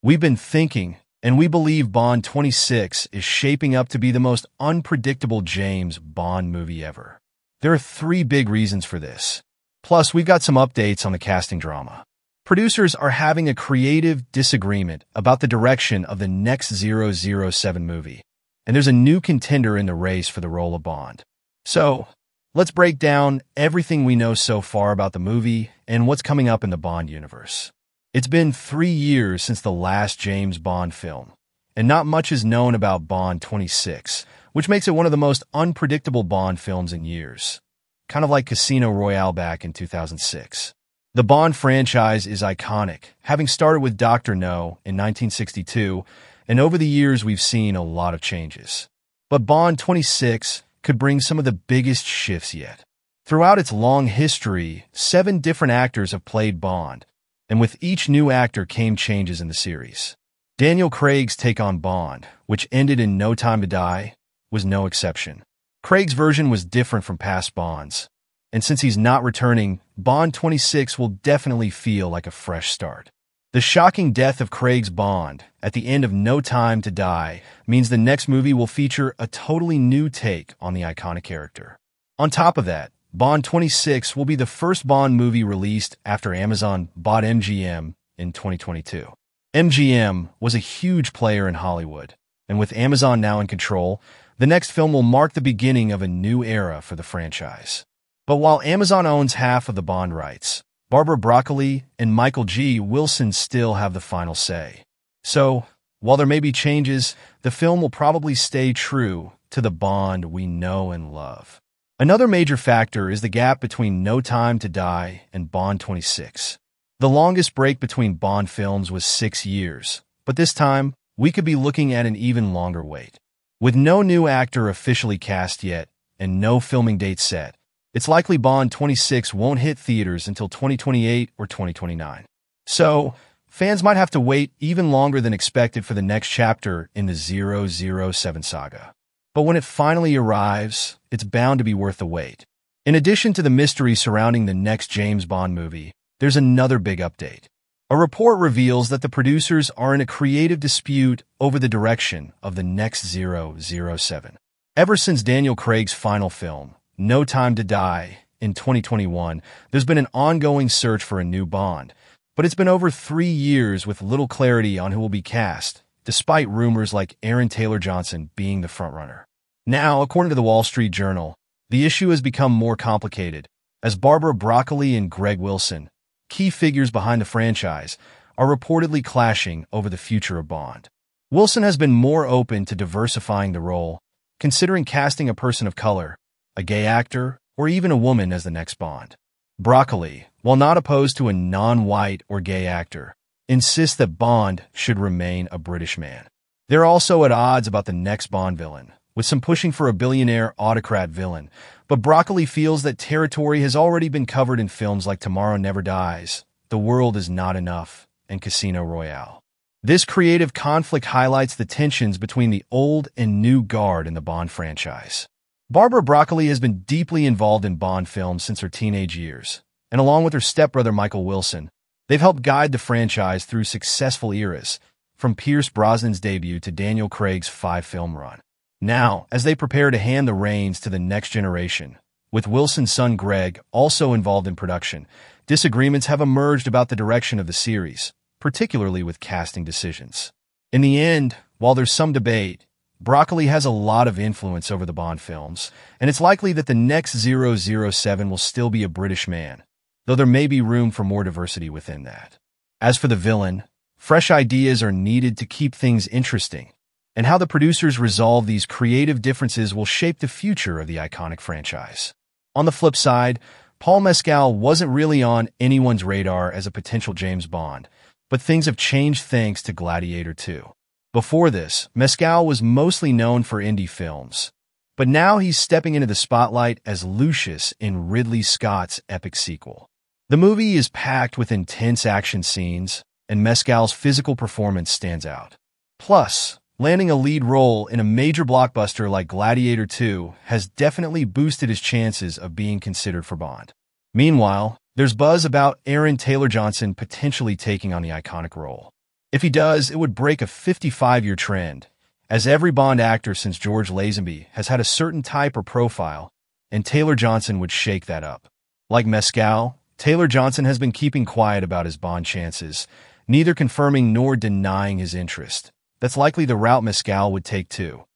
We've been thinking, and we believe Bond 26 is shaping up to be the most unpredictable James Bond movie ever. There are three big reasons for this. Plus, we've got some updates on the casting drama. Producers are having a creative disagreement about the direction of the next 007 movie, and there's a new contender in the race for the role of Bond. So, let's break down everything we know so far about the movie and what's coming up in the Bond universe. It's been 3 years since the last James Bond film, and not much is known about Bond 26, which makes it one of the most unpredictable Bond films in years. Kind of like Casino Royale back in 2006. The Bond franchise is iconic, having started with Dr. No in 1962, and over the years we've seen a lot of changes. But Bond 26 could bring some of the biggest shifts yet. Throughout its long history, 7 different actors have played Bond, and with each new actor came changes in the series. Daniel Craig's take on Bond, which ended in No Time to Die, was no exception. Craig's version was different from past Bonds, and since he's not returning, Bond 26 will definitely feel like a fresh start. The shocking death of Craig's Bond at the end of No Time to Die means the next movie will feature a totally new take on the iconic character. On top of that, Bond 26 will be the first Bond movie released after Amazon bought MGM in 2022. MGM was a huge player in Hollywood, and with Amazon now in control, the next film will mark the beginning of a new era for the franchise. But while Amazon owns half of the Bond rights, Barbara Broccoli and Michael G. Wilson still have the final say. So, while there may be changes, the film will probably stay true to the Bond we know and love. Another major factor is the gap between No Time to Die and Bond 26. The longest break between Bond films was 6 years, but this time, we could be looking at an even longer wait. With no new actor officially cast yet, and no filming date set, it's likely Bond 26 won't hit theaters until 2028 or 2029. So, fans might have to wait even longer than expected for the next chapter in the 007 saga. But when it finally arrives, it's bound to be worth the wait. In addition to the mystery surrounding the next James Bond movie, there's another big update. A report reveals that the producers are in a creative dispute over the direction of the next 007. Ever since Daniel Craig's final film, No Time to Die, in 2021, there's been an ongoing search for a new Bond, but it's been over 3 years with little clarity on who will be cast, despite rumors like Aaron Taylor Johnson being the frontrunner. Now, according to the Wall Street Journal, the issue has become more complicated, as Barbara Broccoli and Greg Wilson, key figures behind the franchise, are reportedly clashing over the future of Bond. Wilson has been more open to diversifying the role, considering casting a person of color, a gay actor, or even a woman as the next Bond. Broccoli, while not opposed to a non-white or gay actor, insists that Bond should remain a British man. They're also at odds about the next Bond villain, with some pushing for a billionaire autocrat villain, but Broccoli feels that territory has already been covered in films like Tomorrow Never Dies, The World Is Not Enough, and Casino Royale. This creative conflict highlights the tensions between the old and new guard in the Bond franchise. Barbara Broccoli has been deeply involved in Bond films since her teenage years, and along with her stepbrother Michael Wilson, they've helped guide the franchise through successful eras, from Pierce Brosnan's debut to Daniel Craig's 5-film run. Now, as they prepare to hand the reins to the next generation, with Wilson's son Greg also involved in production, disagreements have emerged about the direction of the series, particularly with casting decisions. In the end, while there's some debate, Broccoli has a lot of influence over the Bond films, and it's likely that the next 007 will still be a British man, though there may be room for more diversity within that. As for the villain, fresh ideas are needed to keep things interesting, and how the producers resolve these creative differences will shape the future of the iconic franchise. On the flip side, Paul Mescal wasn't really on anyone's radar as a potential James Bond, but things have changed thanks to Gladiator 2. Before this, Mescal was mostly known for indie films, but now he's stepping into the spotlight as Lucius in Ridley Scott's epic sequel. The movie is packed with intense action scenes, and Mescal's physical performance stands out. Plus, landing a lead role in a major blockbuster like Gladiator 2 has definitely boosted his chances of being considered for Bond. Meanwhile, there's buzz about Aaron Taylor Johnson potentially taking on the iconic role. If he does, it would break a 55-year trend, as every Bond actor since George Lazenby has had a certain type or profile, and Taylor Johnson would shake that up. Like Mescal, Taylor Johnson has been keeping quiet about his Bond chances, neither confirming nor denying his interest. That's likely the route Mescal would take too.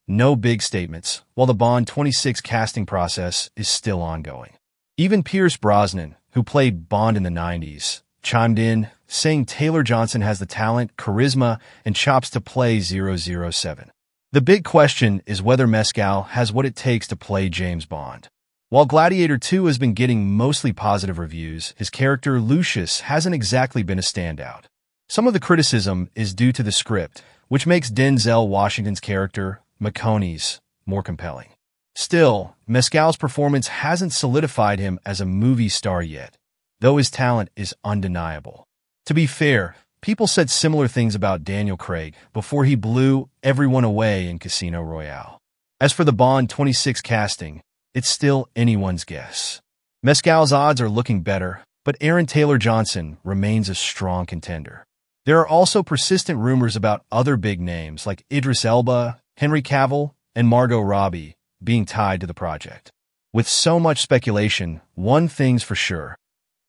No big statements, while the Bond 26 casting process is still ongoing. Even Pierce Brosnan, who played Bond in the 90s, chimed in, saying Taylor Johnson has the talent, charisma, and chops to play 007. The big question is whether Mescal has what it takes to play James Bond. While Gladiator 2 has been getting mostly positive reviews, his character Lucius hasn't exactly been a standout. Some of the criticism is due to the script, which makes Denzel Washington's character, McConaughey's, more compelling. Still, Mescal's performance hasn't solidified him as a movie star yet, though his talent is undeniable. To be fair, people said similar things about Daniel Craig before he blew everyone away in Casino Royale. As for the Bond 26 casting, it's still anyone's guess. Mescal's odds are looking better, but Aaron Taylor Johnson remains a strong contender. There are also persistent rumors about other big names like Idris Elba, Henry Cavill, and Margot Robbie being tied to the project. With so much speculation, one thing's for sure.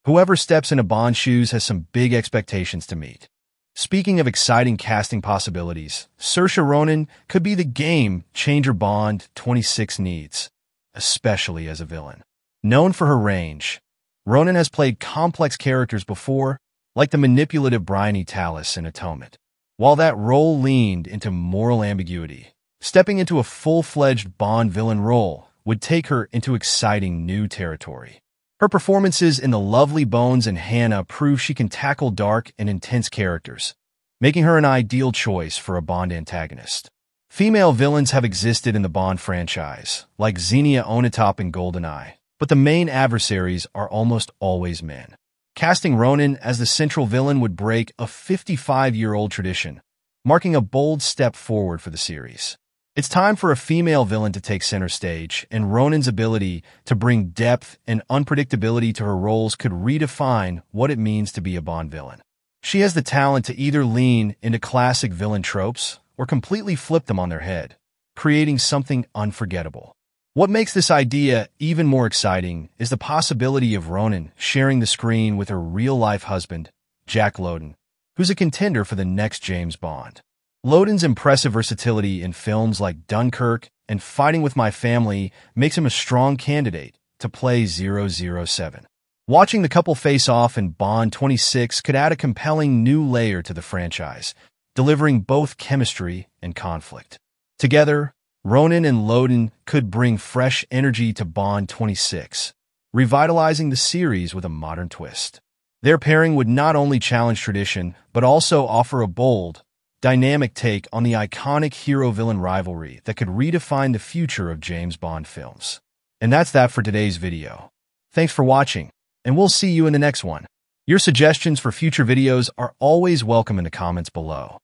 Whoever steps into Bond's shoes has some big expectations to meet. Speaking of exciting casting possibilities, Saoirse Ronan could be the game-changer Bond 26 needs, especially as a villain. Known for her range, Ronan has played complex characters before, like the manipulative Bryony Tallis in Atonement. While that role leaned into moral ambiguity, stepping into a full-fledged Bond villain role would take her into exciting new territory. Her performances in The Lovely Bones and Hannah prove she can tackle dark and intense characters, making her an ideal choice for a Bond antagonist. Female villains have existed in the Bond franchise, like Xenia Onatopp in GoldenEye, but the main adversaries are almost always men. Casting Ronan as the central villain would break a 55-year-old tradition, marking a bold step forward for the series. It's time for a female villain to take center stage, and Ronan's ability to bring depth and unpredictability to her roles could redefine what it means to be a Bond villain. She has the talent to either lean into classic villain tropes or completely flip them on their head, creating something unforgettable. What makes this idea even more exciting is the possibility of Ronan sharing the screen with her real-life husband, Jack Lowden, who's a contender for the next James Bond. Lowden's impressive versatility in films like Dunkirk and Fighting with My Family makes him a strong candidate to play 007. Watching the couple face off in Bond 26 could add a compelling new layer to the franchise, delivering both chemistry and conflict. Together, Ronan and Lowden could bring fresh energy to Bond 26, revitalizing the series with a modern twist. Their pairing would not only challenge tradition, but also offer a bold, dynamic take on the iconic hero-villain rivalry that could redefine the future of James Bond films. And that's that for today's video. Thanks for watching, and we'll see you in the next one. Your suggestions for future videos are always welcome in the comments below.